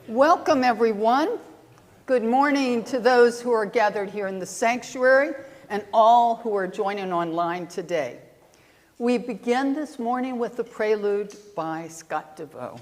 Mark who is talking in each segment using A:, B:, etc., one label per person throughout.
A: Welcome, everyone. Good morning to those who are gathered here in the sanctuary and all who are joining online today. We begin this morning with a prelude by Scott DeVoe.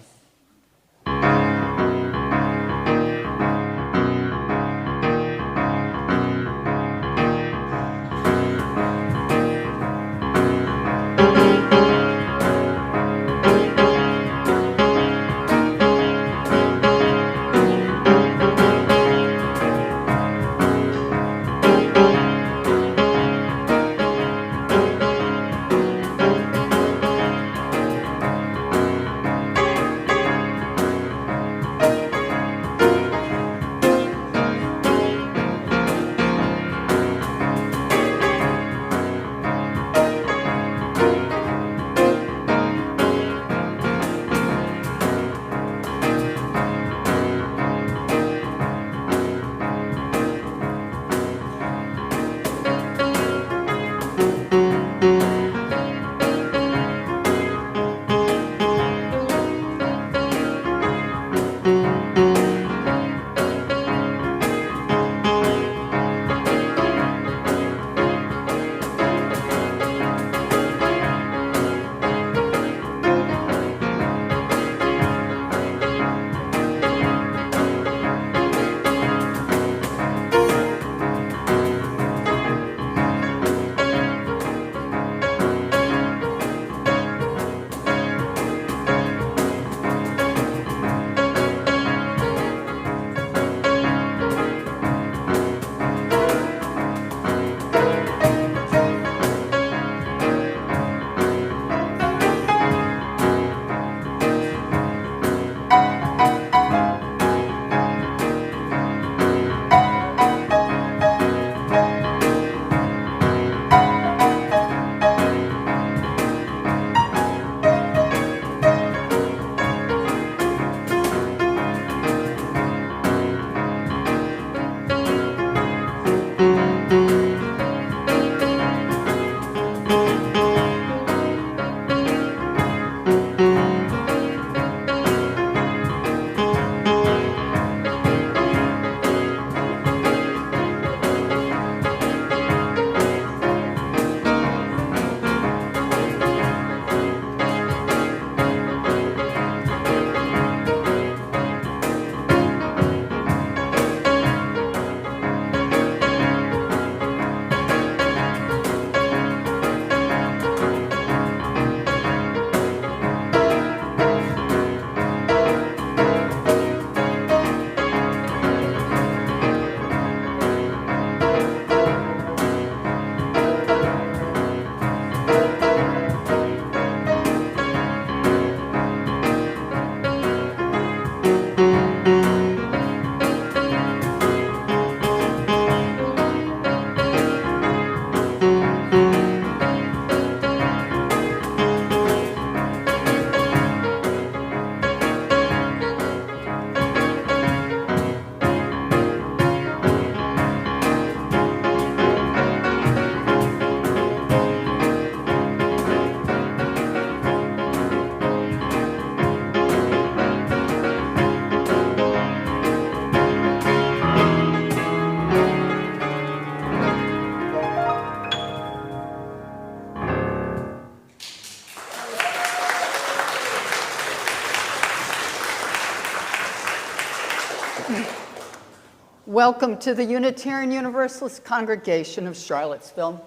A: Welcome to the Unitarian Universalist Congregation of Charlottesville.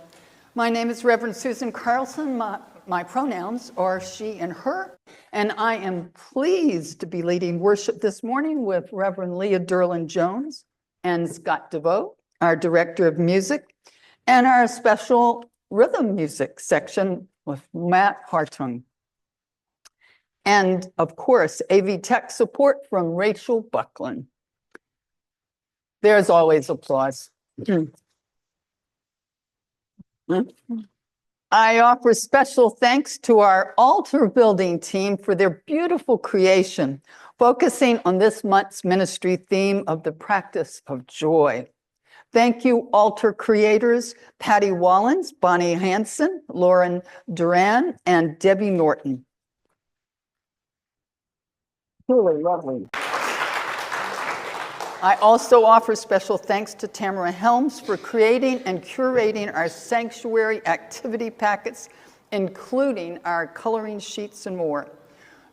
A: My name is Reverend Susan Carlson. My pronouns are she and her, and I am pleased to be leading worship this morning with Reverend Leah Derlin-Jones and Scott DeVoe, our Director of Music, and our special rhythm music section with Matt Hartung. And of course, AV Tech support from Rachel Buckland. There's always applause. I offer special thanks to our altar building team for their beautiful creation, focusing on this month's ministry theme of the practice of joy. Thank you, altar creators, Patty Wallens, Bonnie Hansen, Lauren Duran, and Debbie Norton. Truly lovely. I also offer special thanks to Tamara Helms for creating and curating our sanctuary activity packets, including our coloring sheets and more.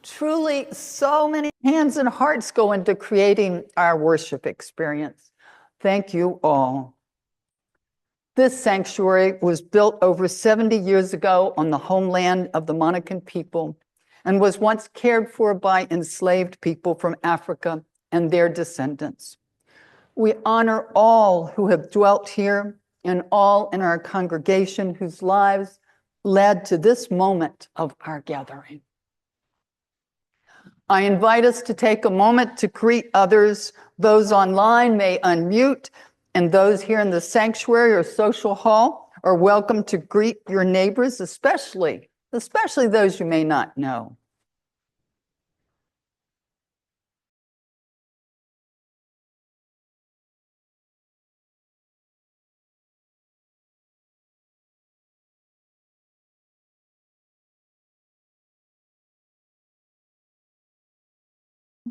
A: Truly, so many hands and hearts go into creating our worship experience. Thank you all. This sanctuary was built over 70 years ago on the homeland of the Monacan people and was once cared for by enslaved people from Africa and their descendants. We honor all who have dwelt here and all in our congregation whose lives led to this moment of our gathering. I invite us to take a moment to greet others. Those online may unmute, and those here in the sanctuary or social hall are welcome to greet your neighbors, especially those you may not know.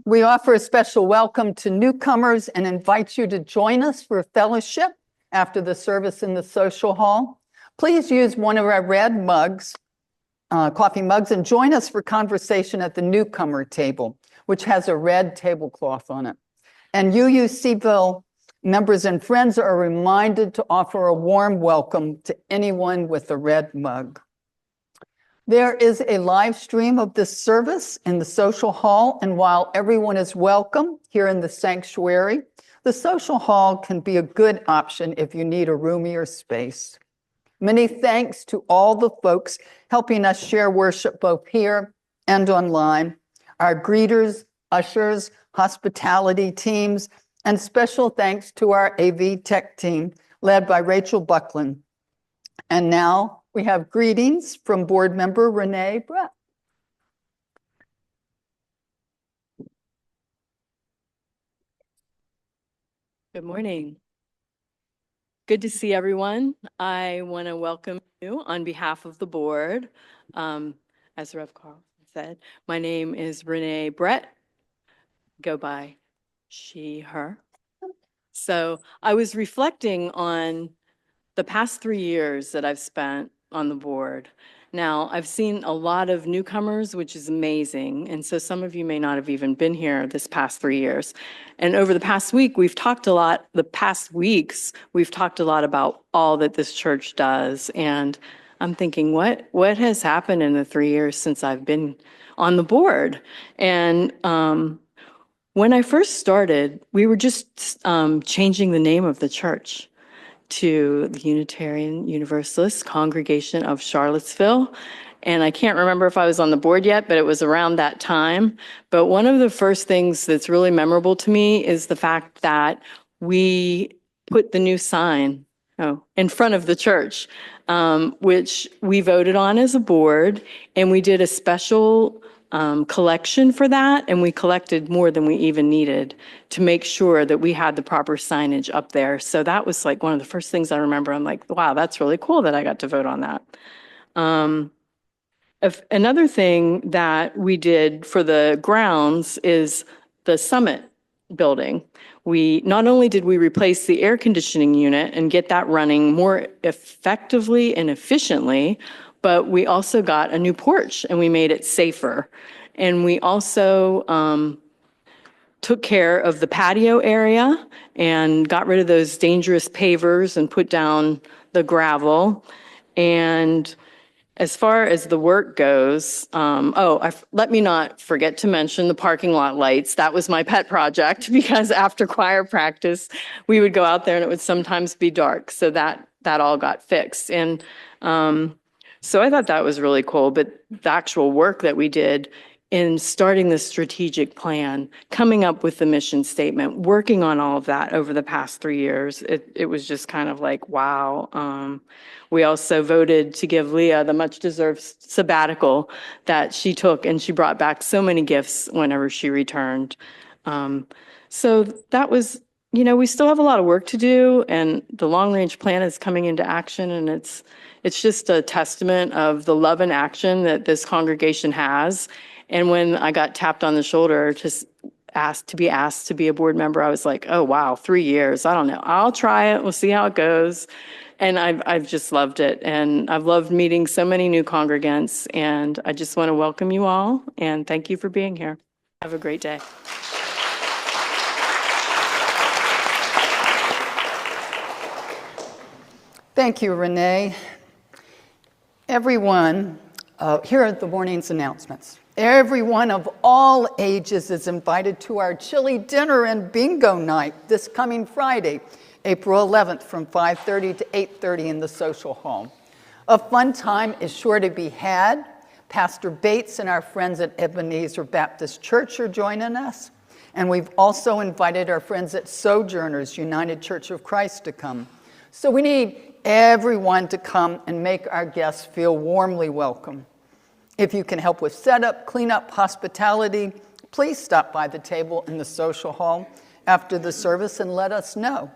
A: We offer a special welcome to newcomers and invite you to join us for a fellowship after the service in the social hall. Please use one of our red mugs, coffee mugs, and join us for conversation at the newcomer table, which has a red tablecloth on it. And UUCville members and friends are reminded to offer a warm welcome to anyone with a red mug. There is a live stream of this service in the social hall, and while everyone is welcome here in the sanctuary, the social hall can be a good option if you need a roomier space. Many thanks to all the folks helping us share worship both here and online, our greeters, ushers, hospitality teams, and special thanks to our AV tech team led by Rachel Buckland. And now we have greetings from board member Renee Brett.
B: Good morning. Good to see everyone. I want to welcome you on behalf of the board. As Rev Carl said, my name is Renee Brett. Go by she, her. So I was reflecting on the past 3 years that I've spent on the board. Now, I've seen a lot of newcomers, which is amazing. And so some of you may not have even been here this past 3 years. And over the past week, we've talked a lot about all that this church does. And I'm thinking, what has happened in the 3 years since I've been on the board? And when I first started, we were just changing the name of the church to the Unitarian Universalist Congregation of Charlottesville. And I can't remember if I was on the board yet, but it was around that time. But one of the first things that's really memorable to me is the fact that we put the new sign in front of the church, which we voted on as a board, and we did a special collection for that, and we collected more than we even needed to make sure that we had the proper signage up there. So that was like one of the first things I remember. I'm like, wow, that's really cool that I got to vote on that. Another thing that we did for the grounds is the Summit building. Not only did we replace the air conditioning unit and get that running more effectively and efficiently, but we also got a new porch and we made it safer. And we also took care of the patio area and got rid of those dangerous pavers and put down the gravel. And as far as the work goes, let me not forget to mention the parking lot lights. That was my pet project because after choir practice, we would go out there and it would sometimes be dark. So that all got fixed. And so I thought that was really cool, but the actual work that we did in starting the strategic plan, coming up with the mission statement, working on all of that over the past 3 years, it was just kind of like, wow. We also voted to give Leah the much-deserved sabbatical that she took, and she brought back so many gifts whenever she returned. So that was, we still have a lot of work to do, and the long-range plan is coming into action, and it's just a testament of the love and action that this congregation has. And when I got tapped on the shoulder to asked to be a board member, I was like, oh, wow, 3 years. I don't know. I'll try it. We'll see how it goes. And I've just loved it. And I've loved meeting so many new congregants. And I just want to welcome you all and thank you for being here. Have a great day.
A: Thank you, Renee. Everyone, here are the morning's announcements. Everyone of all ages is invited to our chili dinner and bingo night this coming Friday, April 11th from 5:30 to 8:30 in the social hall. A fun time is sure to be had. Pastor Bates and our friends at Ebenezer Baptist Church are joining us. And we've also invited our friends at Sojourners United Church of Christ to come. So we need everyone to come and make our guests feel warmly welcome. If you can help with setup, cleanup, hospitality, please stop by the table in the social hall after the service and let us know.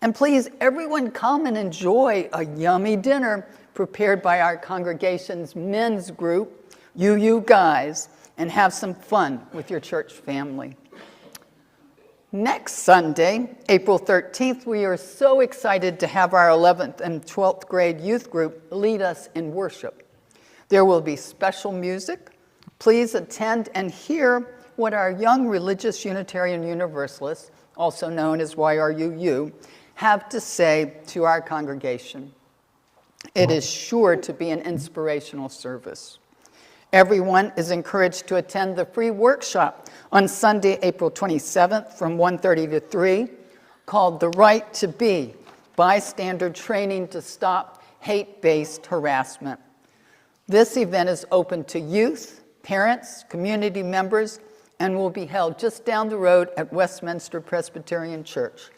A: And please, everyone come and enjoy a yummy dinner prepared by our congregation's men's group, you guys, and have some fun with your church family. Next Sunday, April 13th, we are so excited to have our 11th and 12th grade youth group lead us in worship. There will be special music. Please attend and hear what our young religious Unitarian Universalists, also known as YRUU, have to say to our congregation. It is sure to be an inspirational service. Everyone is encouraged to attend the free workshop on Sunday, April 27th from 1:30 to 3, called The Right to Be, Bystander Training to Stop Hate-Based Harassment. This event is open to youth, parents, community members, and will be held just down the road at Westminster Presbyterian Church.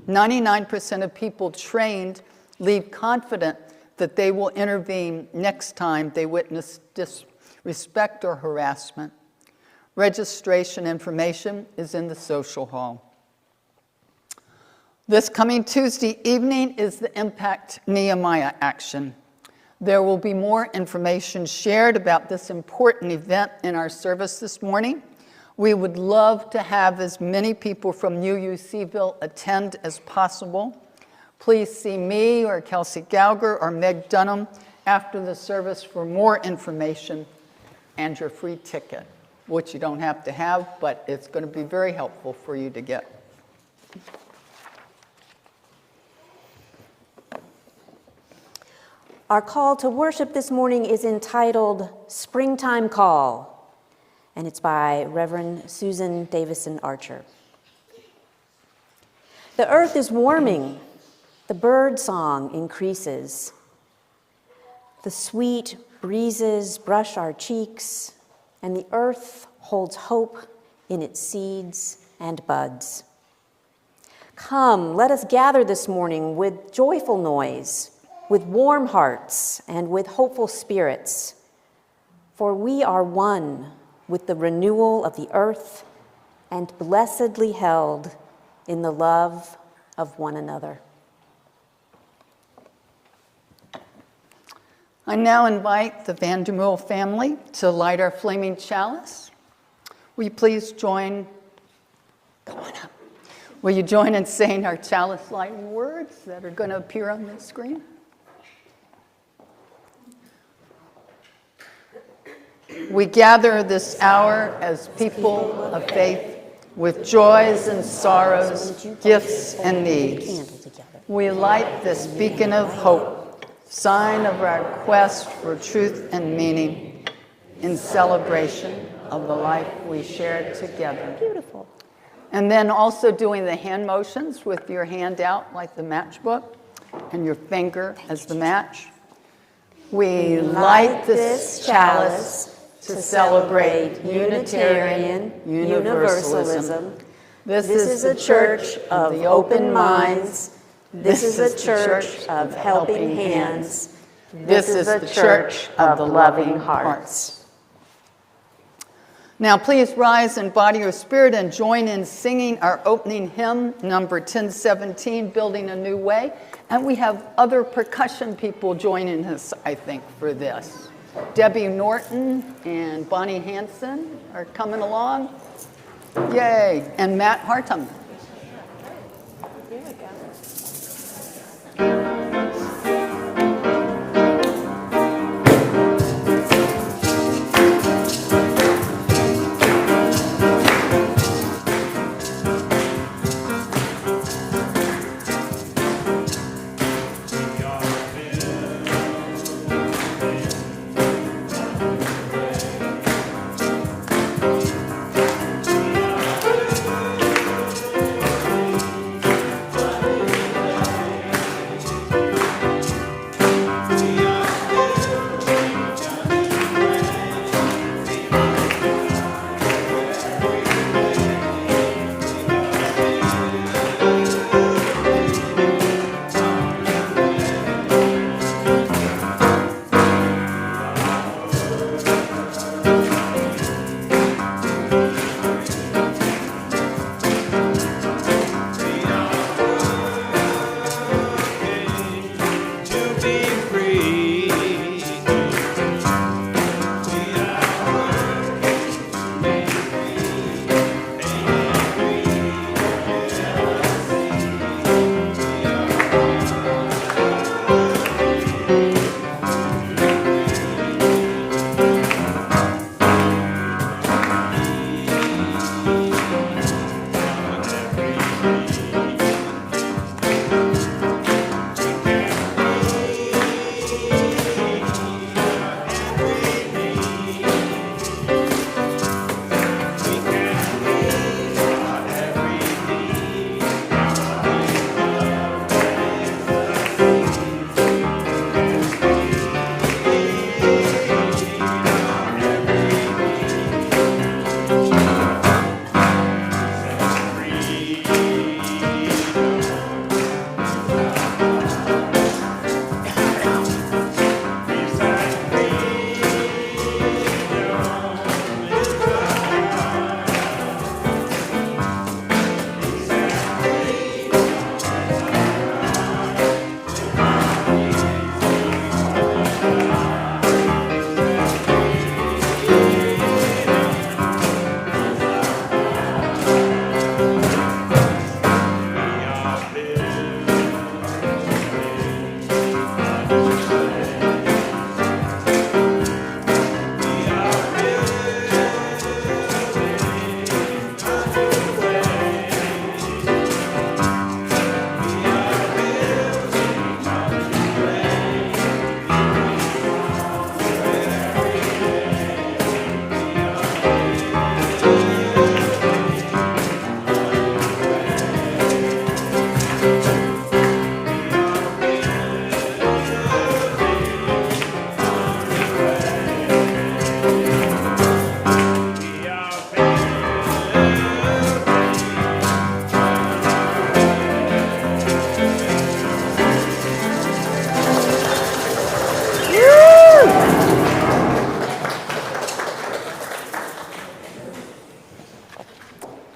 A: 99% of people trained leave confident that they will intervene next time they witness disrespect or harassment. Registration information is in the social hall. This coming Tuesday evening is the Impact Nehemiah action. There will be more information shared about this important event in our service this morning. We would love to have as many people from UUCville attend as possible. Please see me or Kelsey Gauger or Meg Dunham after the service for more information and your free ticket, which you don't have to have, but it's going to be very helpful for you to get.
C: Our call to worship this morning is entitled Springtime Call, and it's by Reverend Susan Davison Archer. The earth is warming, the bird song increases. The sweet breezes brush our cheeks, and the earth holds hope in its seeds and buds. Come, let us gather this morning with joyful noise, with warm hearts and with hopeful spirits, for we are one with the renewal of the earth and blessedly held in the love of one another.
A: I now invite the Van der Meulen family to light our flaming chalice. Will you please join? Come on up. Will you join in saying our chalice lighting words that are going to appear on the screen? We gather this hour as people of faith with joys and sorrows, gifts and needs. We light this beacon of hope, sign of our quest for truth and meaning in celebration of the life we shared together.
C: Beautiful.
A: And then also doing the hand motions with your hand out like the matchbook and your finger as the match. We light this chalice to celebrate Unitarian Universalism. This is a church of the open minds. This is a church of helping hands. This is the church of the loving hearts. Now please rise in body or spirit and join in singing our opening hymn, number 1017, Building a New Way. And we have other percussion people joining us, I think, for this. Debbie Norton and Bonnie Hanson are coming along. Yay. And Matt Hartum.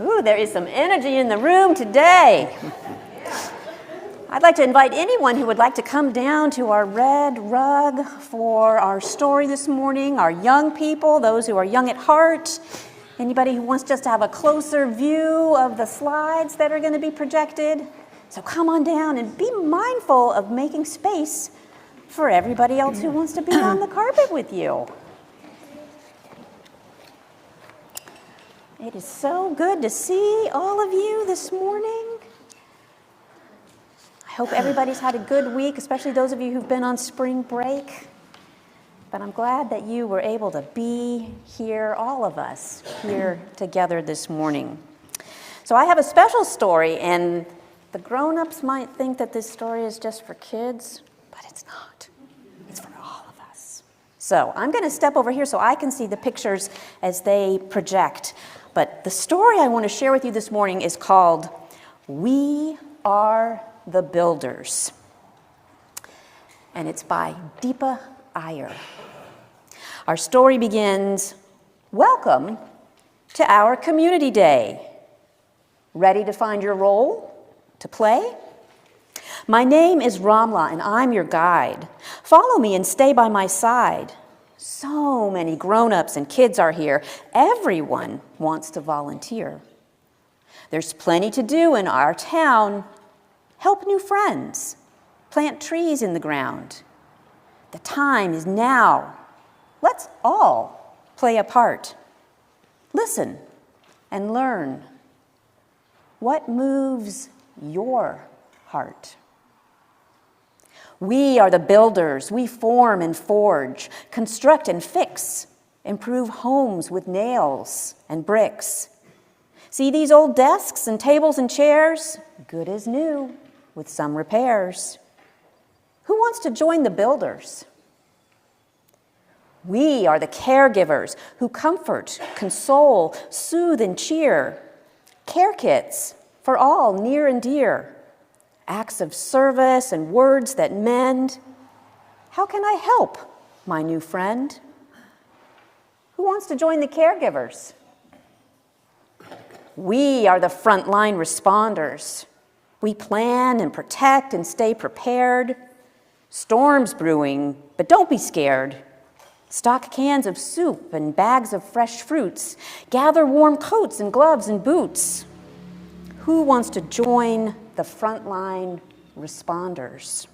C: Ooh, there is some energy in the room today. I'd like to invite anyone who would like to come down to our red rug for our story this morning, our young people, those who are young at heart, anybody who wants just to have a closer view of the slides that are going to be projected. So come on down and be mindful of making space for everybody else who wants to be on the carpet with you. It is so good to see all of you this morning. I hope everybody's had a good week, especially those of you who've been on spring break. But I'm glad that you were able to be here, all of us, here together this morning. So I have a special story, and the grown-ups might think that this story is just for kids, but it's not. It's for all of us. So I'm going to step over here so I can see the pictures as they project. But the story I want to share with you this morning is called We Are the Builders. And it's by Deepa Iyer. Our story begins, welcome to our community day. Ready to find your role to play? My name is Ramla and I'm your guide. Follow me and stay by my side So many grown-ups and kids are here. Everyone wants to volunteer. There's plenty to do in our town. Help new friends. Plant trees in the ground. The time is now. Let's all play a part. Listen and learn. What moves your heart? We are the builders. We form and forge, construct and fix, improve homes with nails and bricks. See these old desks and tables and chairs? Good as new, with some repairs. Who wants to join the builders? We are the caregivers who comfort, console, soothe, and cheer. Care kits for all near and dear. Acts of service and words that mend. How can I help, my new friend? Who wants to join the caregivers? We are the frontline responders. We plan and protect and stay prepared. Storms brewing, but don't be scared. Stock cans of soup and bags of fresh fruits. Gather warm coats and gloves and boots. Who wants to join the frontline responders?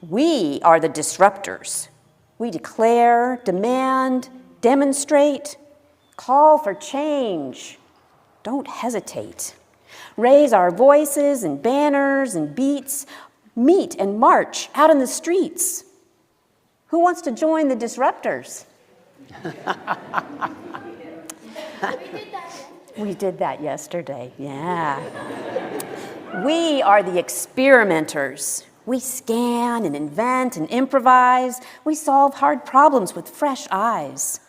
C: We are the disruptors. We declare, demand, demonstrate, call for change. Don't hesitate. Raise our voices and banners and beats. Meet and march out in the streets. Who wants to join the disruptors? We did that yesterday, yeah. We are the experimenters. We scan and invent and improvise. We solve hard problems with fresh eyes.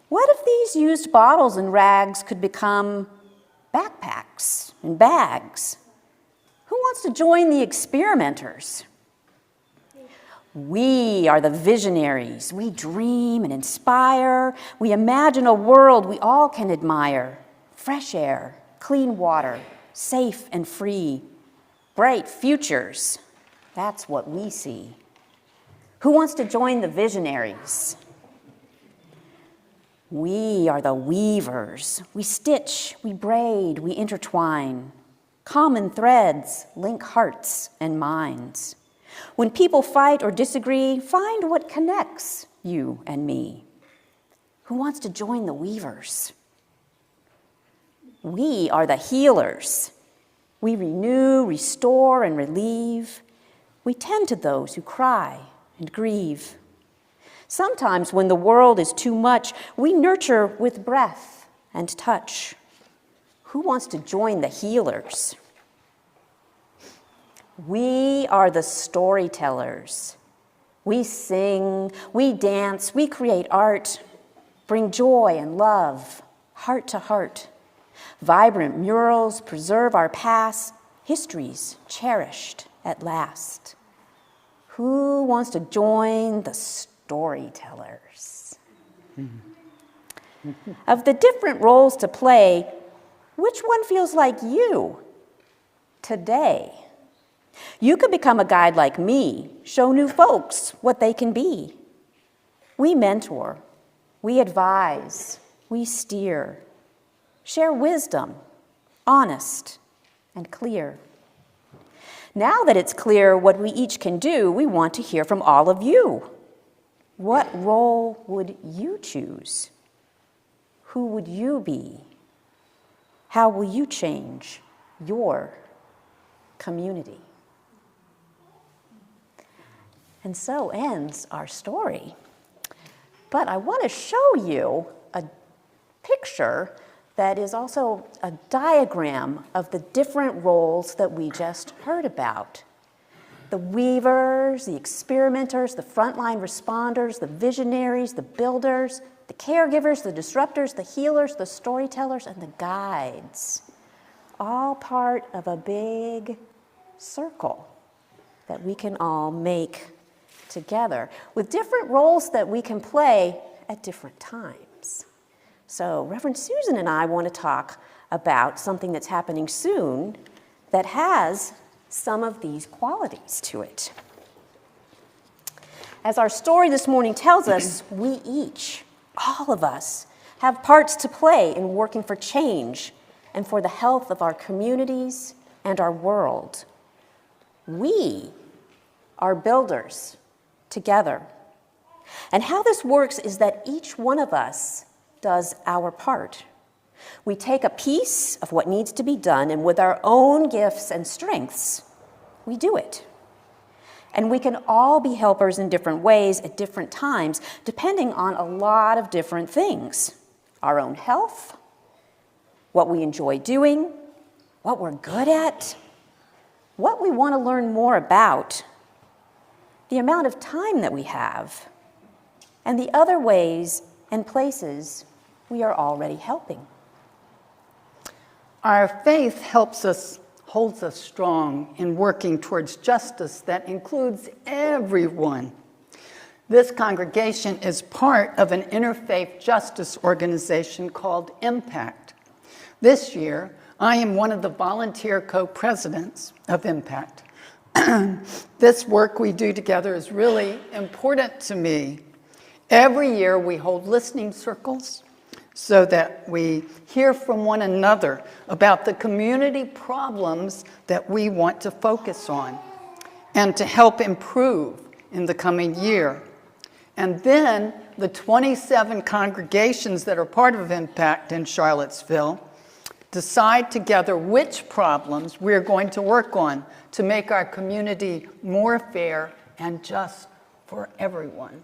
C: What if these used bottles and rags could become backpacks and bags? Who wants to join the experimenters? We are the visionaries. We dream and inspire. We imagine a world we all can admire. Fresh air, clean water, safe and free. Bright futures. That's what we see. Who wants to join the visionaries? We are the weavers. We stitch, we braid, we intertwine. Common threads link hearts and minds. When people fight or disagree, find what connects you and me. Who wants to join the weavers? We are the healers. We renew, restore, and relieve. We tend to those who cry and grieve. Sometimes when the world is too much, we nurture with breath and touch. Who wants to join the healers? We are the storytellers. We sing, we dance, we create art, bring joy and love, heart to heart. Vibrant murals preserve our past, histories cherished at last. Who wants to join the storytellers? Of the different roles to play, which one feels like you today? You could become a guide like me, show new folks what they can be. We mentor, we advise, we steer, share wisdom, honest and clear. Now that it's clear what we each can do, we want to hear from all of you. What role would you choose? Who would you be? How will you change your community? And so ends our story. But I want to show you a picture that is also a diagram of the different roles that we just heard about. The weavers, the experimenters, the frontline responders, the visionaries, the builders, the caregivers, the disruptors, the healers, the storytellers, and the guides. All part of a big circle that we can all make together with different roles that we can play at different times. So Reverend Susan and I want to talk about something that's happening soon that has some of these qualities to it. As our story this morning tells us, we each, all of us, have parts to play in working for change and for the health of our communities and our world. We are builders together. And how this works is that each one of us does our part. We take a piece of what needs to be done, and with our own gifts and strengths, we do it. And we can all be helpers in different ways at different times, depending on a lot of different things. Our own health, what we enjoy doing, what we're good at, what we want to learn more about, the amount of time that we have, and the other ways and places we are already helping.
A: Our faith holds us strong in working towards justice that includes everyone. This congregation is part of an interfaith justice organization called Impact. This year, I am one of the volunteer co-presidents of Impact. This work we do together is really important to me. Every year we hold listening circles so that we hear from one another about the community problems that we want to focus on and to help improve in the coming year. And then the 27 congregations that are part of Impact in Charlottesville decide together which problems we're going to work on to make our community more fair and just for everyone.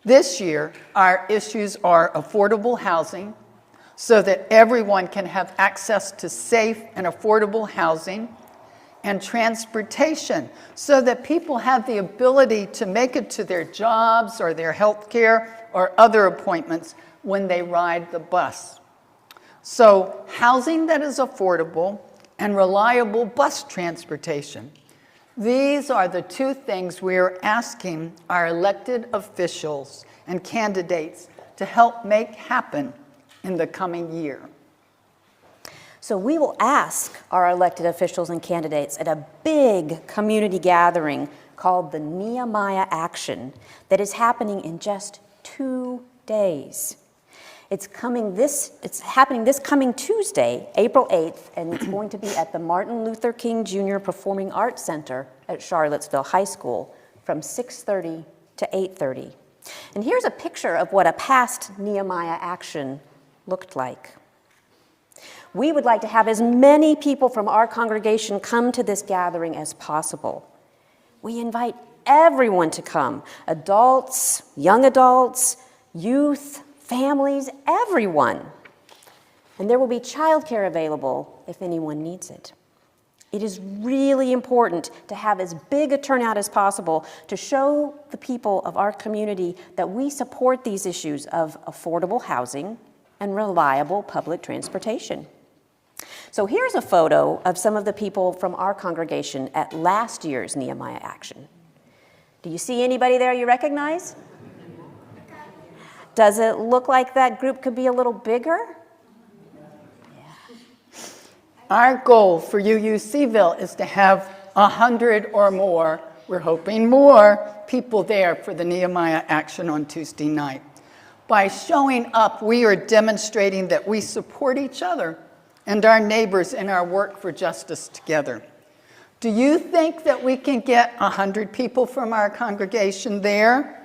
A: This year, our issues are affordable housing, so that everyone can have access to safe and affordable housing, and transportation, so that people have the ability to make it to their jobs or their health care or other appointments when they ride the bus. So, housing that is affordable and reliable bus transportation. These are the two things we are asking our elected officials and candidates to help make happen in the coming year.
C: So we will ask our elected officials and candidates at a big community gathering called the Nehemiah Action that is happening in just 2 days. It's happening this coming Tuesday, April 8th, and it's going to be at the Martin Luther King Jr. Performing Arts Center at Charlottesville High School from 6:30 to 8:30. And here's a picture of what a past Nehemiah Action looked like. We would like to have as many people from our congregation come to this gathering as possible. We invite everyone to come, adults, young adults, youth, families, everyone. And there will be childcare available if anyone needs it. It is really important to have as big a turnout as possible to show the people of our community that we support these issues of affordable housing and reliable public transportation. So here's a photo of some of the people from our congregation at last year's Nehemiah Action. Do you see anybody there you recognize? Does it look like that group could be a little bigger?
A: Our goal for UUCville is to have 100 or more, we're hoping more, people there for the Nehemiah Action on Tuesday night. By showing up, we are demonstrating that we support each other and our neighbors in our work for justice together. Do you think that we can get 100 people from our congregation there?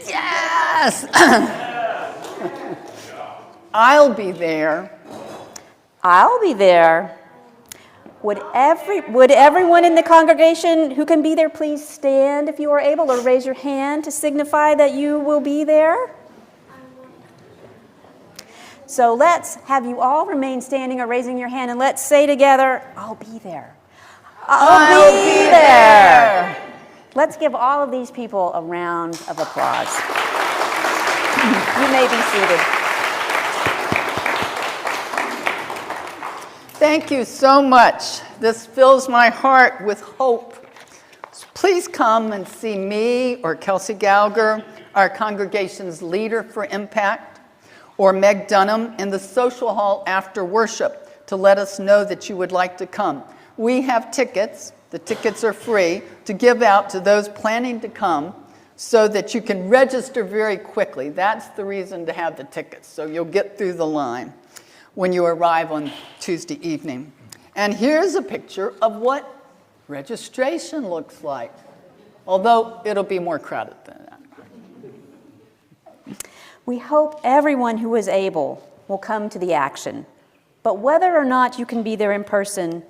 A: Yes! I'll be there.
C: I'll be there. Would everyone in the congregation who can be there please stand if you are able, or raise your hand to signify that you will be there? So let's have you all remain standing or raising your hand, and let's say together, I'll be there. I'll be there. Let's give all of these people a round of applause. You may be seated.
A: Thank you so much. This fills my heart with hope. Please come and see me or Kelsey Gallagher, our congregation's leader for Impact, or Meg Dunham in the social hall after worship to let us know that you would like to come. We have tickets The tickets are free to give out to those planning to come so that you can register very quickly. That's the reason to have the tickets, so you'll get through the line when you arrive on Tuesday evening. And here's a picture of what registration looks like, although it'll be more crowded than that.
C: We hope everyone who is able will come to the action. But whether or not you can be there in person,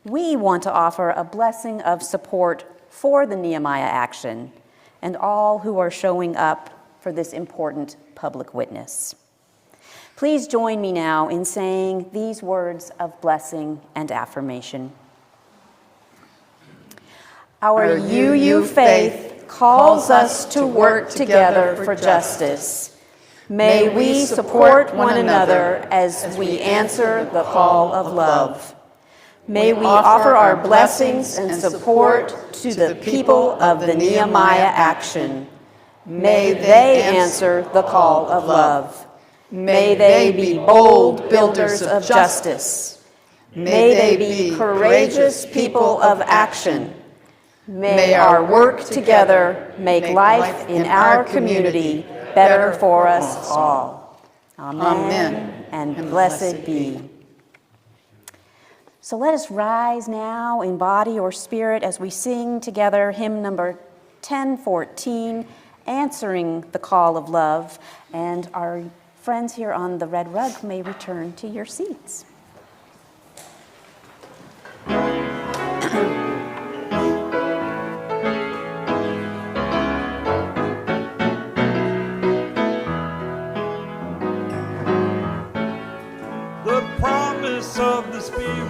C: we want to offer a blessing of support for the Nehemiah Action and all who are showing up for this important public witness. Please join me now in saying these words of blessing and affirmation. Our UU faith calls us to work together for justice. May we support one another as we answer the call of love. May we offer our blessings and support to the people of the Nehemiah Action. May they answer the call of love. May they be bold builders of justice. May they be courageous people of action. May our work together make life in our community better for us all. Amen, and blessed be. So let us rise now in body or spirit as we sing together hymn number 1014, Answering the Call of Love. And our friends here on the red rug may return to your seats.
D: The promise of the Spirit.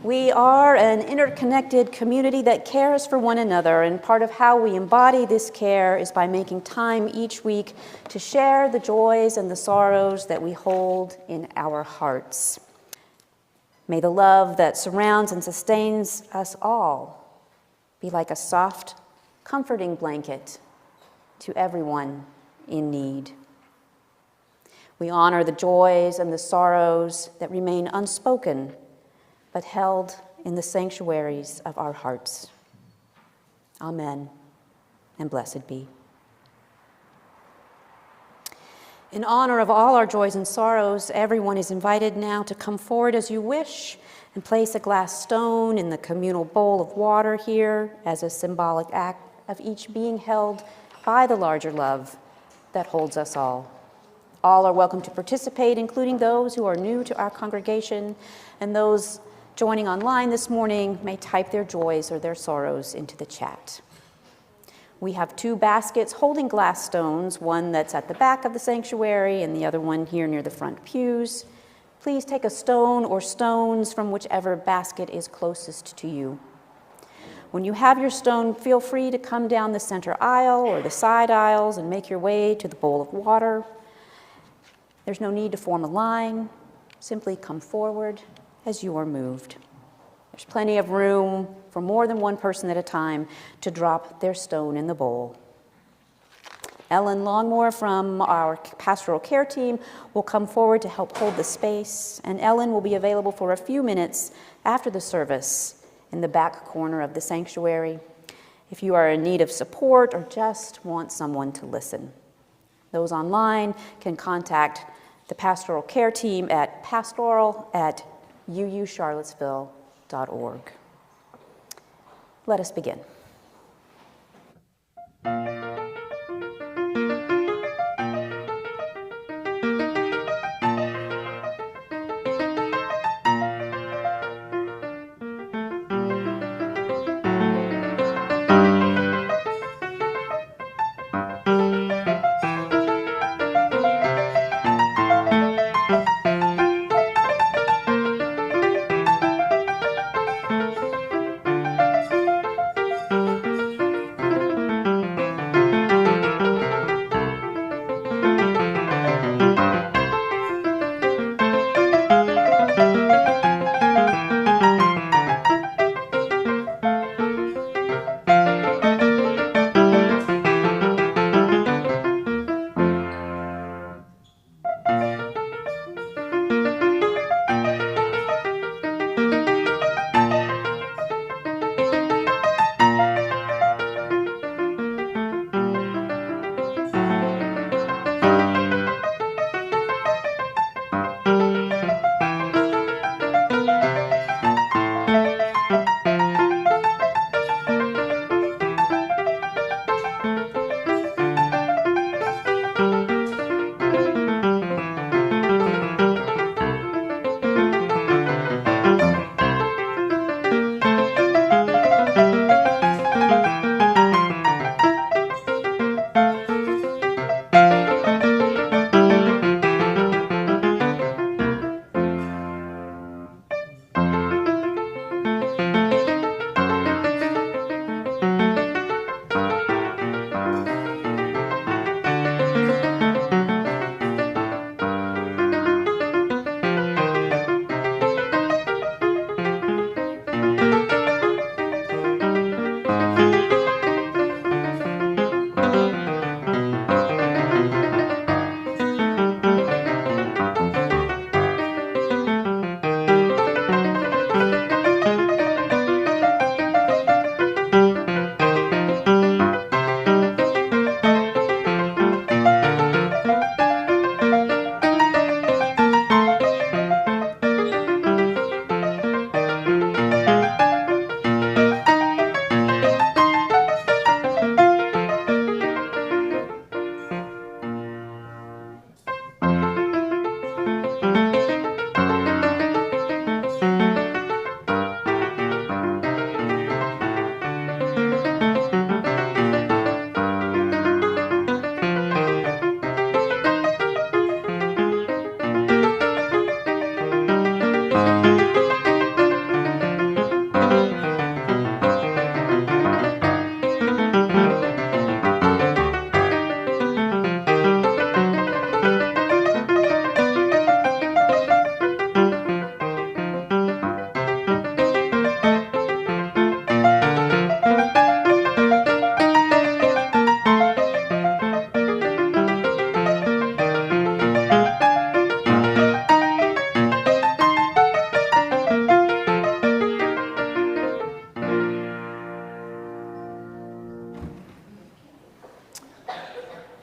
C: We are an interconnected community that cares for one another, and part of how we embody this care is by making time each week to share the joys and the sorrows that we hold in our hearts. May the love that surrounds and sustains us all be like a soft comforting blanket to everyone in need. We honor the joys and the sorrows that remain unspoken, but held in the sanctuaries of our hearts. Amen, and blessed be. In honor of all our joys and sorrows, everyone is invited now to come forward as you wish and place a glass stone in the communal bowl of water here as a symbolic act of each being held by the larger love that holds us all. All are welcome to participate, including those who are new to our congregation, and those joining online this morning may type their joys or their sorrows into the chat. We have 2 baskets holding glass stones, one that's at the back of the sanctuary and the other one here near the front pews. Please take a stone or stones from whichever basket is closest to you. When you have your stone, feel free to come down the center aisle or the side aisles and make your way to the bowl of water. There's no need to form a line. Simply come forward as you are moved. There's plenty of room for more than one person at a time to drop their stone in the bowl. Ellen Longmore from our pastoral care team will come forward to help hold the space, and Ellen will be available for a few minutes after the service in the back corner of the sanctuary if you are in need of support or just want someone to listen. Those online can contact the pastoral care team at pastoral@uucharlottesville.org. Let us begin.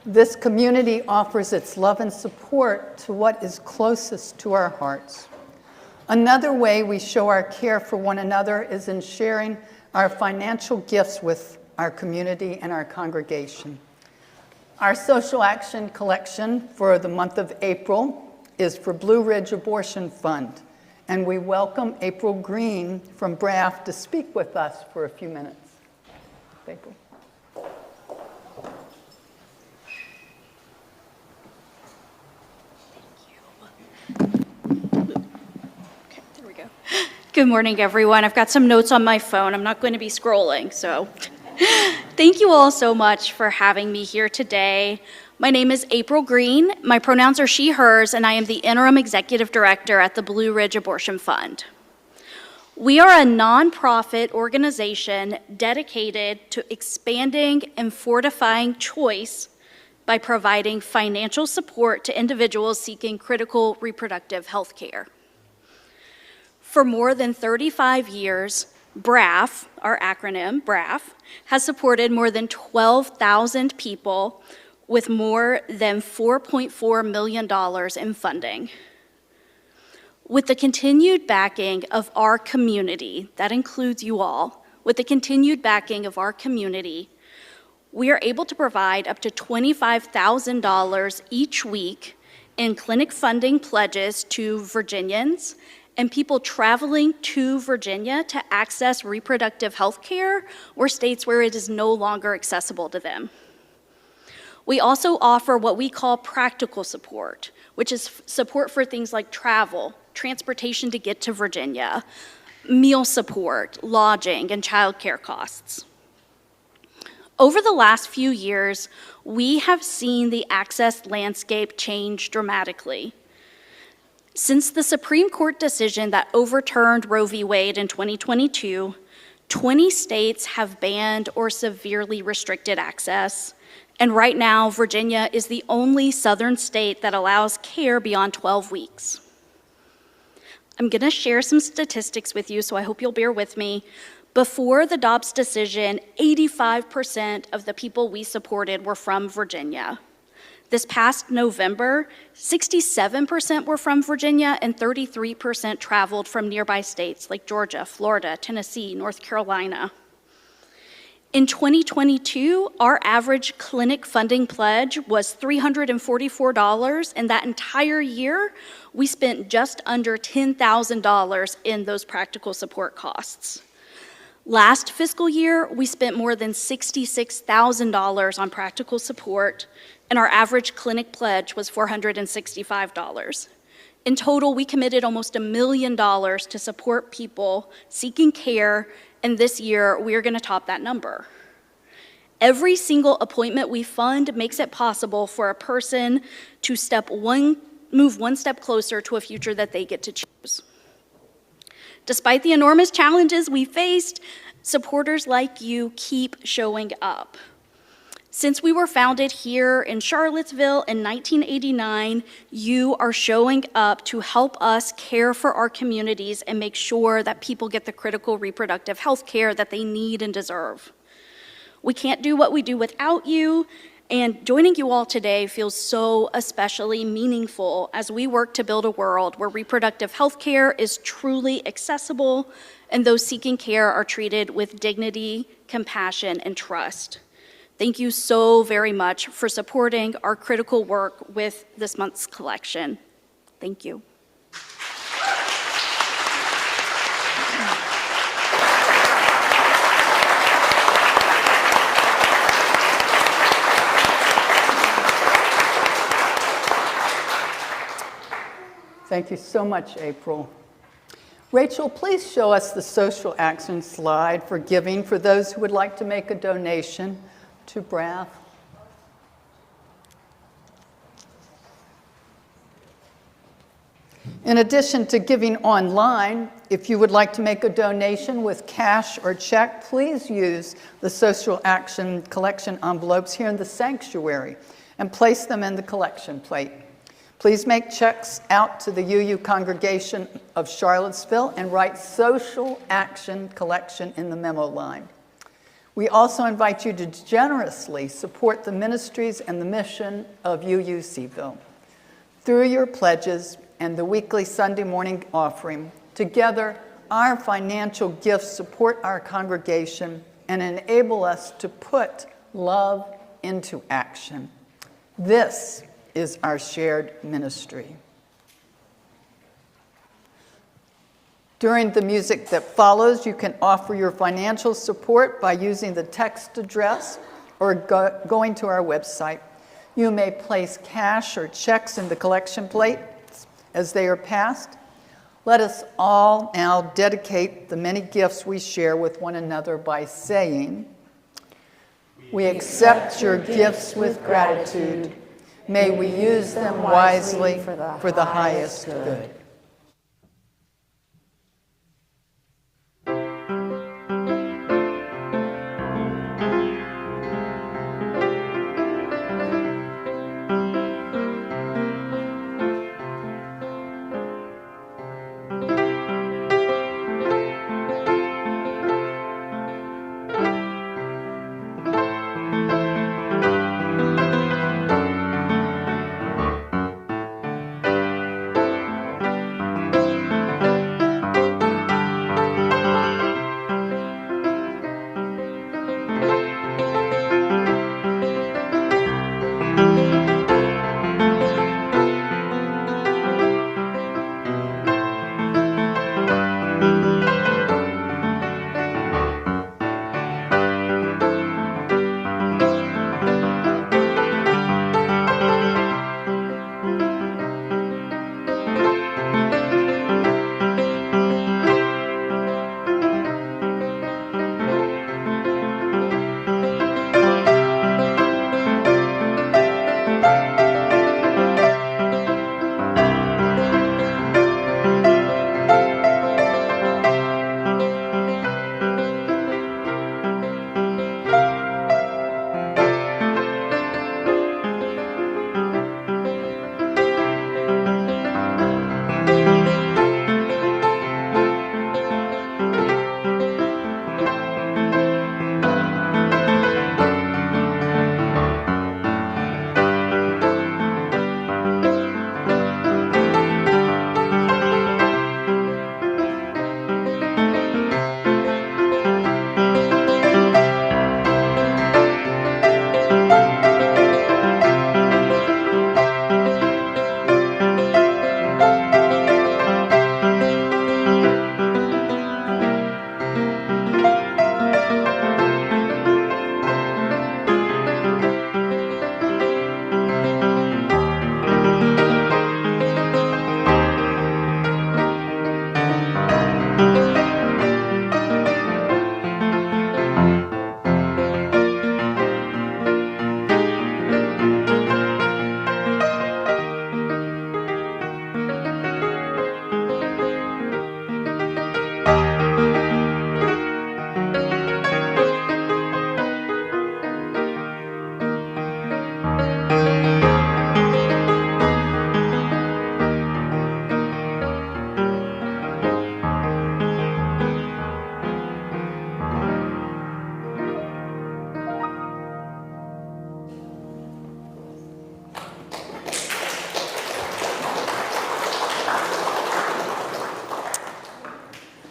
A: This community offers its love and support to what is closest to our hearts. Another way we show our care for one another is in sharing our financial gifts with our community and our congregation. Our social action collection for the month of April is for Blue Ridge Abortion Fund, and we welcome April Green from BRAF to speak with us for a few minutes. April.
E: Good morning, everyone. I've got some notes on my phone. I'm not going to be scrolling, so thank you all so much for having me here today. My name is April Green. My pronouns are she, hers, and I am the interim executive director at the Blue Ridge Abortion Fund. We are a nonprofit organization dedicated to expanding and fortifying choice by providing financial support to individuals seeking critical reproductive health care. For more than 35 years, BRAF, our acronym, BRAF, has supported more than 12,000 people with more than $4.4 million in funding. With the continued backing of our community, that includes you all, with the continued backing of our community, we are able to provide up to $25,000 each week in clinic funding pledges to Virginians and people traveling to Virginia to access reproductive health care or states where it is no longer accessible to them. We also offer what we call practical support, which is support for things like travel, transportation to get to Virginia, meal support, lodging, and childcare costs. Over the last few years, we have seen the access landscape change dramatically. Since the Supreme Court decision that overturned Roe v. Wade in 2022, 20 states have banned or severely restricted access, and right now, Virginia is the only southern state that allows care beyond 12 weeks. I'm gonna share some statistics with you, so I hope you'll bear with me. Before the Dobbs decision, 85% of the people we supported were from Virginia. This past November, 67% were from Virginia and 33% traveled from nearby states like Georgia, Florida, Tennessee, North Carolina. In 2022, our average clinic funding pledge was $344, and that entire year, we spent just under $10,000 in those practical support costs. Last fiscal year, we spent more than $66,000 on practical support, and our average clinic pledge was $465. In total, we committed almost $1 million to support people seeking care, and this year, we are gonna top that number. Every single appointment we fund makes it possible for a person to move one step closer to a future that they get to choose. Despite the enormous challenges we faced, supporters like you keep showing up. Since we were founded here in Charlottesville in 1989, you are showing up to help us care for our communities and make sure that people get the critical reproductive health care that they need and deserve. We can't do what we do without you, and joining you all today feels so especially meaningful as we work to build a world where reproductive health care is truly accessible and those seeking care are treated with dignity, compassion, and trust. Thank you so very much for supporting our critical work with this month's collection. Thank you.
A: Thank you so much, April. Rachel, please show us the social action slide for giving for those who would like to make a donation to BRAF. In addition to giving online, if you would like to make a donation with cash or check, please use the social action collection envelopes here in the sanctuary and place them in the collection plate. Please make checks out to the UU Congregation of Charlottesville and write Social Action Collection in the memo line. We also invite you to generously support the ministries and the mission of UUCville. Through your pledges and the weekly Sunday morning offering, together, our financial gifts support our congregation and enable us to put love into action. This is our shared ministry. During the music that follows, you can offer your financial support by using the text address or going to our website. You may place cash or checks in the collection plates as they are passed. Let us all now dedicate the many gifts we share with one another by saying, "We accept your gifts with gratitude. May we use them wisely for the highest good."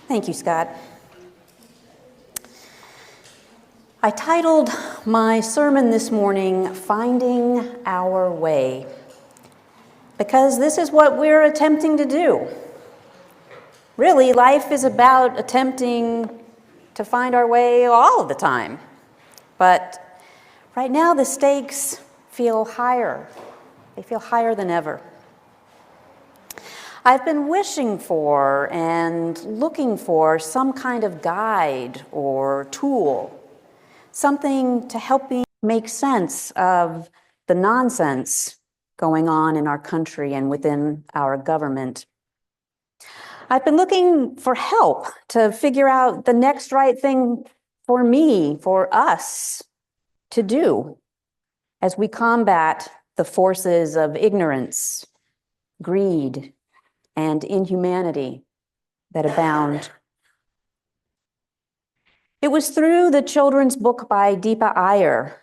C: Thank you, Scott. I titled my sermon this morning, "Finding Our Way," because this is what we're attempting to do. Really, life is about attempting to find our way all of the time. But right now, the stakes feel higher. They feel higher than ever. I've been wishing for and looking for some kind of guide or tool, something to help me make sense of the nonsense going on in our country and within our government. I've been looking for help to figure out the next right thing for me, for us to do as we combat the forces of ignorance, greed, and inhumanity that abound. It was through the children's book by Deepa Iyer,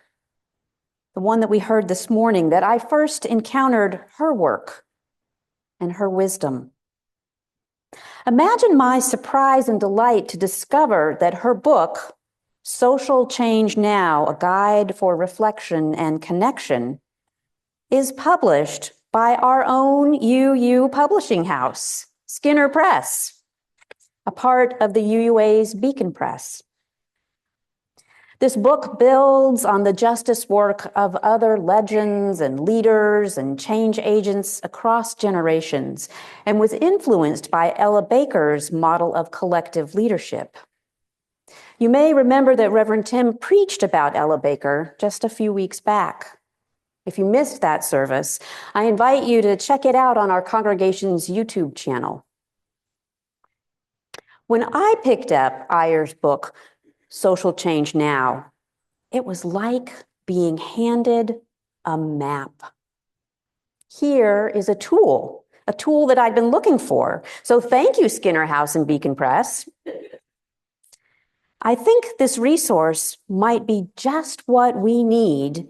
C: the one that we heard this morning, that I first encountered her work and her wisdom. Imagine my surprise and delight to discover that her book, Social Change Now, A Guide for Reflection and Connection, is published by our own UU publishing house, Skinner Press, a part of the UUA's Beacon Press. This book builds on the justice work of other legends and leaders and change agents across generations, and was influenced by Ella Baker's model of collective leadership. You may remember that Reverend Tim preached about Ella Baker just a few weeks back. If you missed that service, I invite you to check it out on our congregation's YouTube channel. When I picked up Iyer's book, Social Change Now, it was like being handed a map. Here is a tool that I'd been looking for. So thank you, Skinner House and Beacon Press. I think this resource might be just what we need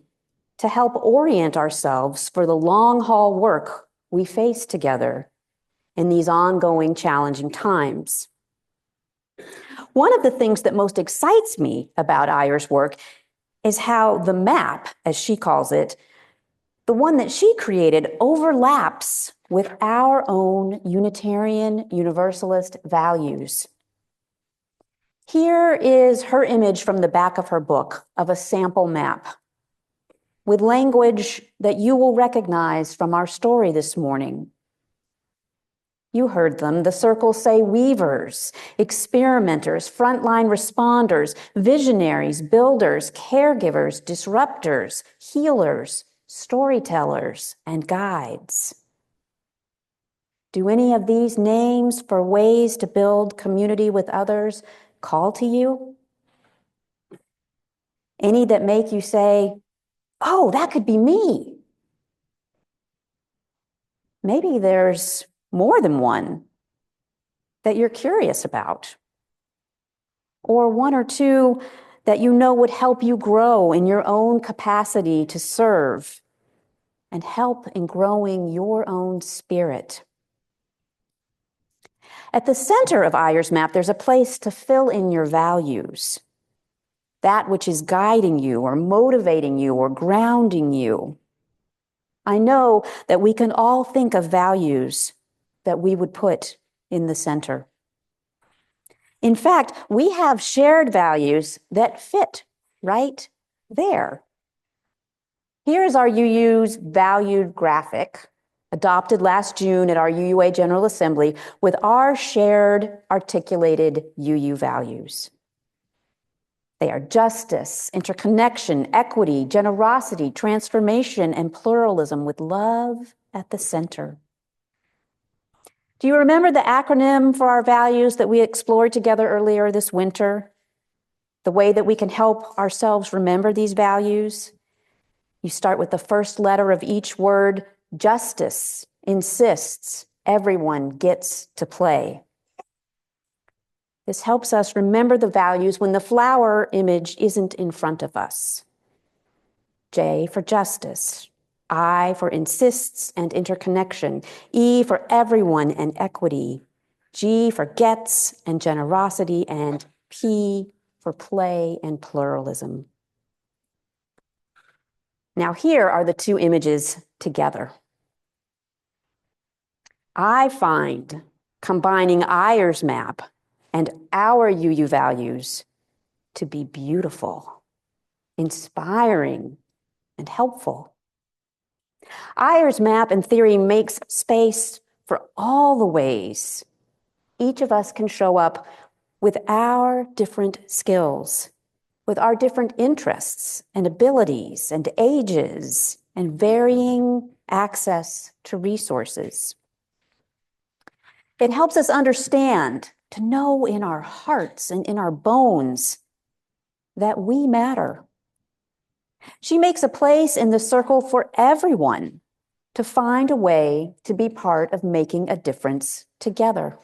C: to help orient ourselves for the long haul work we face together in these ongoing challenging times. One of the things that most excites me about Iyer's work is how the map, as she calls it, the one that she created, overlaps with our own Unitarian Universalist values. Here is her image from the back of her book of a sample map with language that you will recognize from our story this morning. You heard them. The circles say weavers, experimenters, frontline responders, visionaries, builders, caregivers, disruptors, healers, storytellers, and guides. Do any of these names for ways to build community with others call to you? Any that make you say, oh, that could be me? Maybe there's more than one that you're curious about, or one or two that you know would help you grow in your own capacity to serve and help in growing your own spirit. At the center of Iyer's map, there's a place to fill in your values, that which is guiding you or motivating you or grounding you. I know that we can all think of values that we would put in the center. In fact, we have shared values that fit right there. Here is our UU's valued graphic, adopted last June at our UUA General Assembly, with our shared articulated UU values. They are justice, interconnection, equity, generosity, transformation, and pluralism, with love at the center. Do you remember the acronym for our values that we explored together earlier this winter? The way that we can help ourselves remember these values? You start with the first letter of each word. Justice insists everyone gets to play. This helps us remember the values when the flower image isn't in front of us. J for justice. I for insists and interconnection. E for everyone and equity. G for gets and generosity. And P for play and pluralism. Now here are the two images together. I find combining Iyer's map and our UU values to be beautiful, inspiring, and helpful. Iyer's map and theory makes space for all the ways each of us can show up with our different skills, with our different interests and abilities and ages and varying access to resources. It helps us understand, to know in our hearts and in our bones that we matter. She makes a place in the circle for everyone to find a way to be part of making a difference together.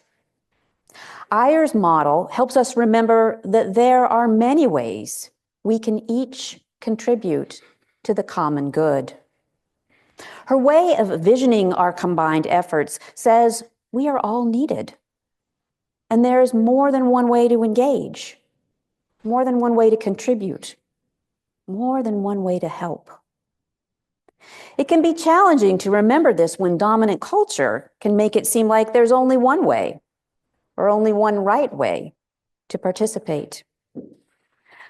C: Ayer's model helps us remember that there are many ways we can each contribute to the common good. Her way of visioning our combined efforts says we are all needed. And there's more than one way to engage, more than one way to contribute, more than one way to help. It can be challenging to remember this when dominant culture can make it seem like there's only one way or only one right way to participate.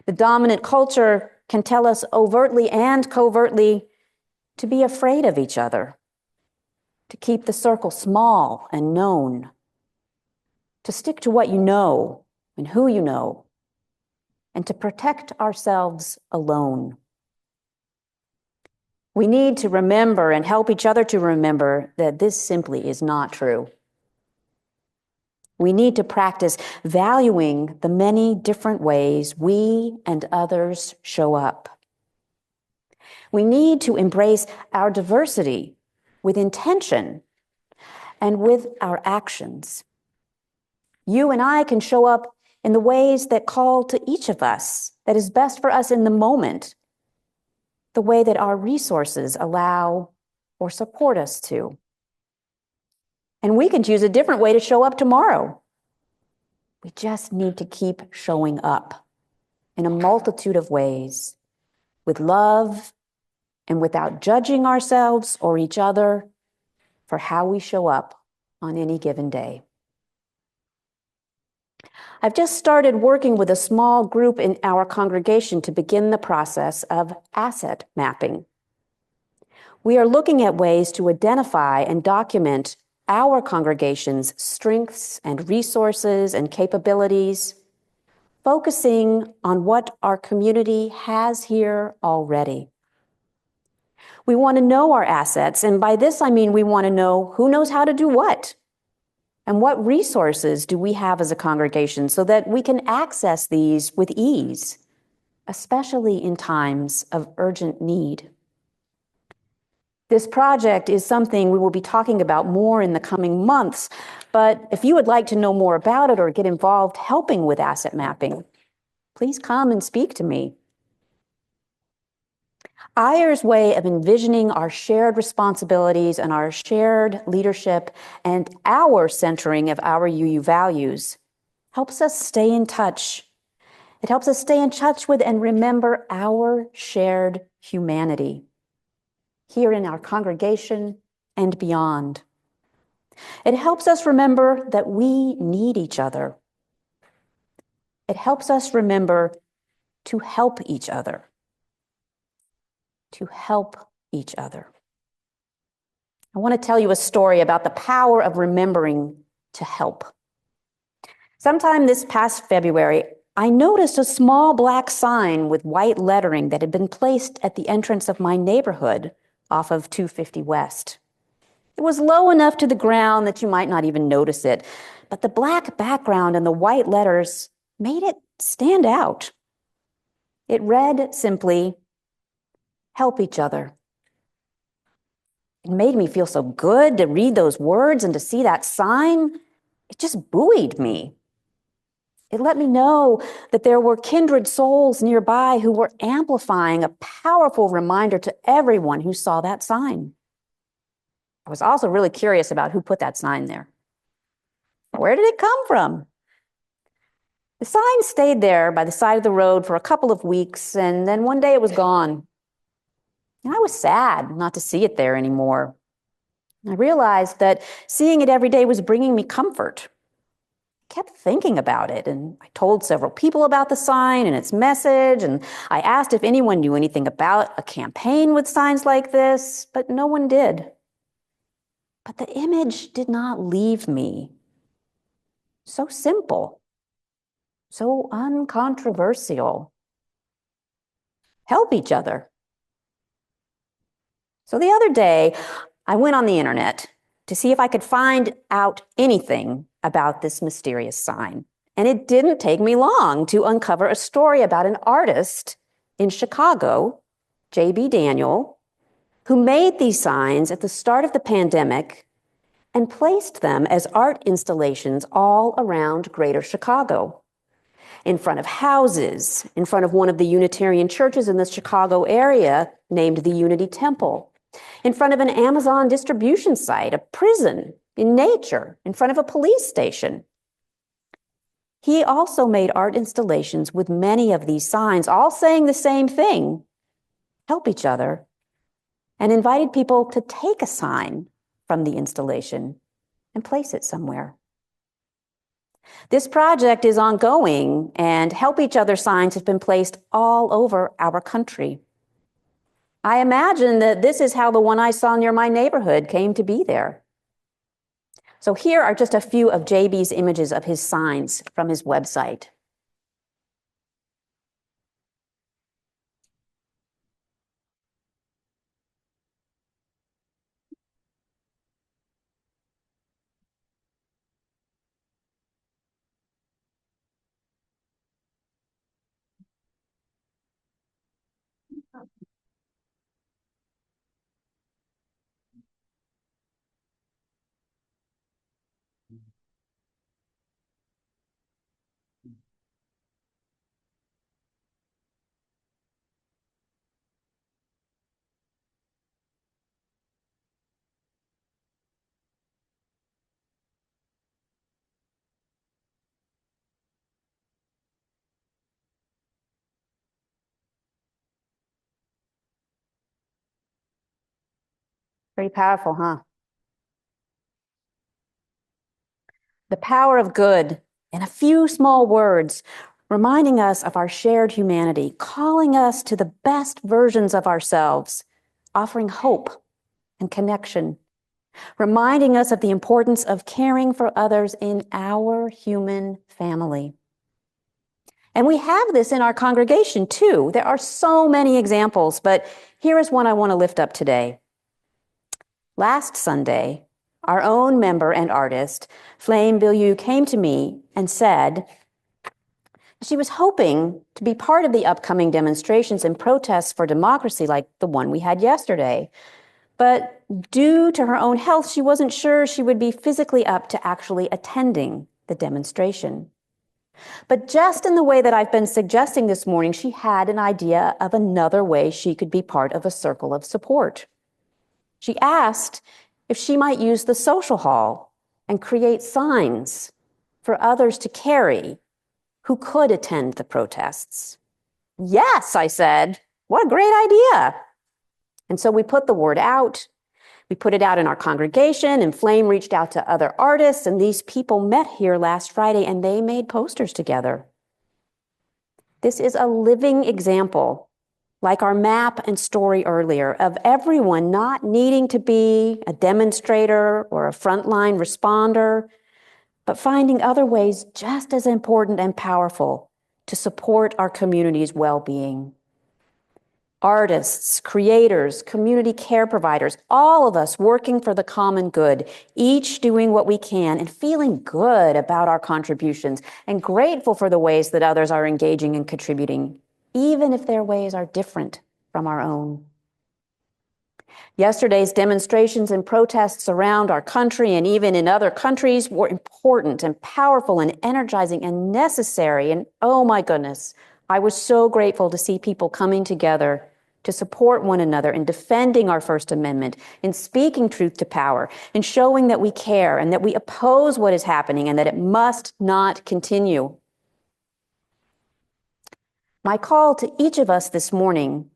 C: The dominant culture can tell us overtly and covertly to be afraid of each other, to keep the circle small and known, to stick to what you know and who you know, and to protect ourselves alone. We need to remember and help each other to remember that this simply is not true. We need to practice valuing the many different ways we and others show up. We need to embrace our diversity with intention and with our actions. You and I can show up in the ways that call to each of us, that is best for us in the moment, the way that our resources allow or support us to. And we can choose a different way to show up tomorrow. We just need to keep showing up in a multitude of ways, with love and without judging ourselves or each other for how we show up on any given day. I've just started working with a small group in our congregation to begin the process of asset mapping. We are looking at ways to identify and document our congregation's strengths and resources and capabilities, focusing on what our community has here already. We want to know our assets, and by this I mean we want to know who knows how to do what, and what resources do we have as a congregation so that we can access these with ease, especially in times of urgent need. This project is something we will be talking about more in the coming months, but if you would like to know more about it or get involved helping with asset mapping, please come and speak to me. Ayer's way of envisioning our shared responsibilities and our shared leadership and our centering of our UU values helps us stay in touch. It helps us stay in touch with and remember our shared humanity here in our congregation and beyond. It helps us remember that we need each other. It helps us remember to help each other. To help each other. I want to tell you a story about the power of remembering to help. Sometime this past February, I noticed a small black sign with white lettering that had been placed at the entrance of my neighborhood off of 250 West. It was low enough to the ground that you might not even notice it, but the black background and the white letters made it stand out. It read simply, "Help each other." It made me feel so good to read those words and to see that sign. It just buoyed me. It let me know that there were kindred souls nearby who were amplifying a powerful reminder to everyone who saw that sign. I was also really curious about who put that sign there. Where did it come from? The sign stayed there by the side of the road for a couple of weeks, and then one day it was gone. And I was sad not to see it there anymore. I realized that seeing it every day was bringing me comfort. I kept thinking about it, and I told several people about the sign and its message, and I asked if anyone knew anything about a campaign with signs like this, but no one did. But the image did not leave me. So simple, so uncontroversial. Help each other. So the other day, I went on the internet to see if I could find out anything about this mysterious sign. And it didn't take me long to uncover a story about an artist in Chicago, J.B. Daniel, who made these signs at the start of the pandemic and placed them as art installations all around Greater Chicago. In front of houses, in front of one of the Unitarian churches in the Chicago area named the Unity Temple, in front of an Amazon distribution site, a prison, in nature, in front of a police station. He also made art installations with many of these signs, all saying the same thing: help each other, and invited people to take a sign from the installation and place it somewhere. This project is ongoing, and help each other signs have been placed all over our country. I imagine that this is how the one I saw near my neighborhood came to be there. So here are just a few of JB's images of his signs from his website. Pretty powerful, huh? The power of good in a few small words, reminding us of our shared humanity, calling us to the best versions of ourselves, offering hope and connection, reminding us of the importance of caring for others in our human family. And we have this in our congregation too. There are so many examples, but here is one I want to lift up today. Last Sunday, our own member and artist, Flame Bilyeu, came to me and said she was hoping to be part of the upcoming demonstrations and protests for democracy like the one we had yesterday. But due to her own health, she wasn't sure she would be physically up to actually attending the demonstration. But just in the way that I've been suggesting this morning, she had an idea of another way she could be part of a circle of support. She asked if she might use the social hall and create signs for others to carry who could attend the protests. Yes, I said, what a great idea. And so we put the word out. We put it out in our congregation, and Flame reached out to other artists, and these people met here last Friday, and they made posters together. This is a living example, like our map and story earlier, of everyone not needing to be a demonstrator or a frontline responder, but finding other ways just as important and powerful to support our community's well-being. Artists, creators, community care providers, all of us working for the common good, each doing what we can and feeling good about our contributions and grateful for the ways that others are engaging and contributing, even if their ways are different from our own. Yesterday's demonstrations and protests around our country and even in other countries were important and powerful and energizing and necessary. And oh my goodness, I was so grateful to see people coming together to support one another in defending our First Amendment, in speaking truth to power, in showing that we care and that we oppose what is happening and that it must not continue. My call to each of us this morning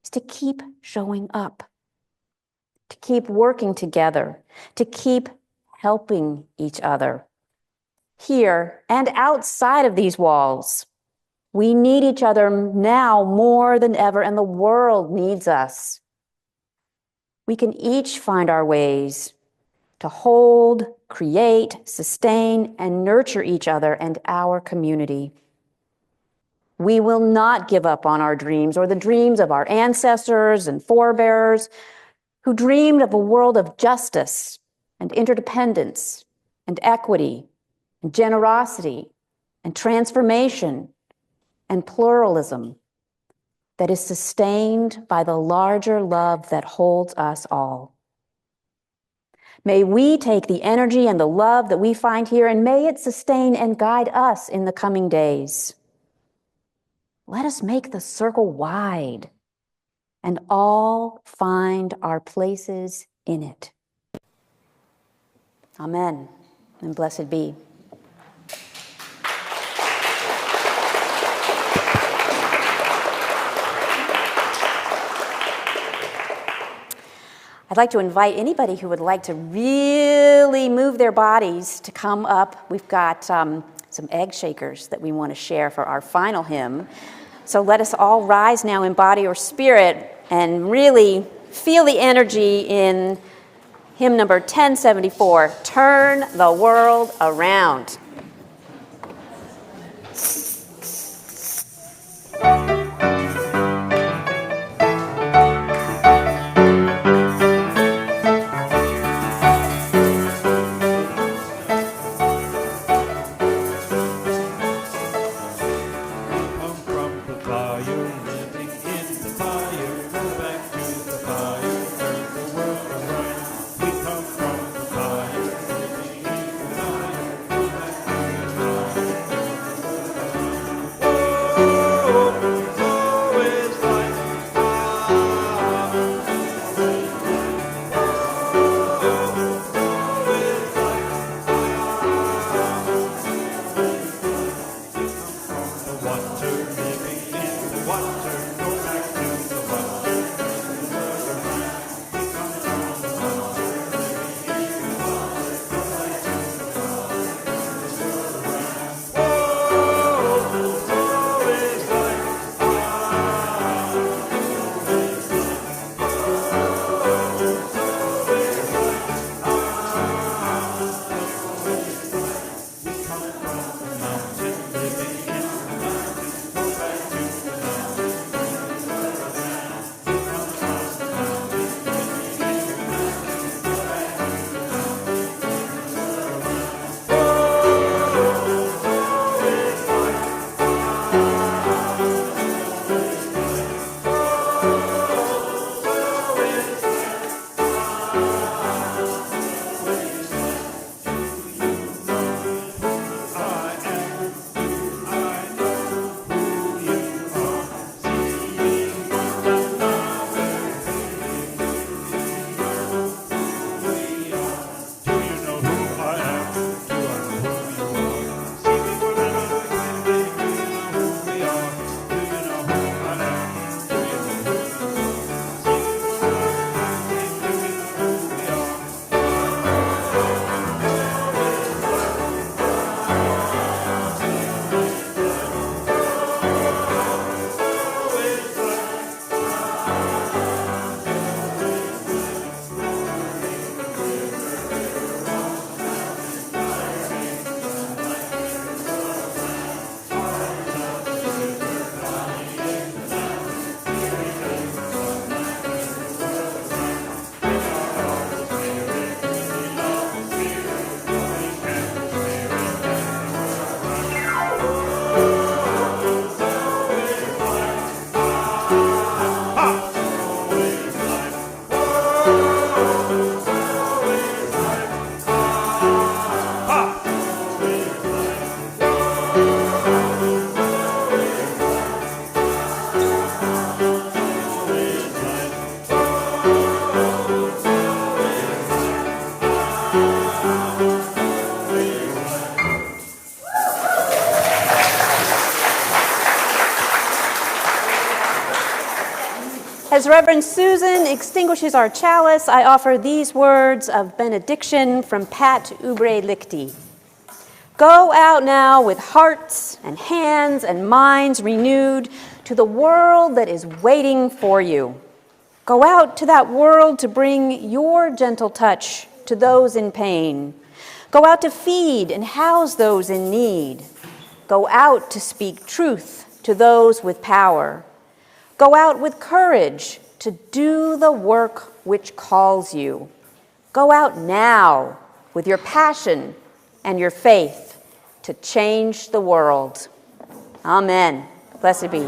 C: is to keep showing up, to keep working together, to keep helping each other. Here and outside of these walls, we need each other now more than ever, and the world needs us. We can each find our ways to hold, create, sustain, and nurture each other and our community. We will not give up on our dreams or the dreams of our ancestors and forebears who dreamed of a world of justice and interdependence and equity and generosity and transformation and pluralism that is sustained by the larger love that holds us all. May we take the energy and the love that we find here, and may it sustain and guide us in the coming days. Let us make the circle wide and all find our places in it. Amen, and blessed be. I'd like to invite anybody who would like to really move their bodies to come up. We've got some egg shakers that we want to share for our final hymn. So let us all rise now in body or spirit and really feel the energy in hymn number 1074, Turn the World Around. As Reverend Susan extinguishes our chalice, I offer these words of benediction from Pat Oubre-Lichty. Go out now with hearts and hands and minds renewed to the world that is waiting for you. Go out to that world to bring your gentle touch to those in pain. Go out to feed and house those in need. Go out to speak truth to those with power. Go out with courage to do the work which calls you. Go out now with your passion and your faith to change the world. Amen. Blessed be.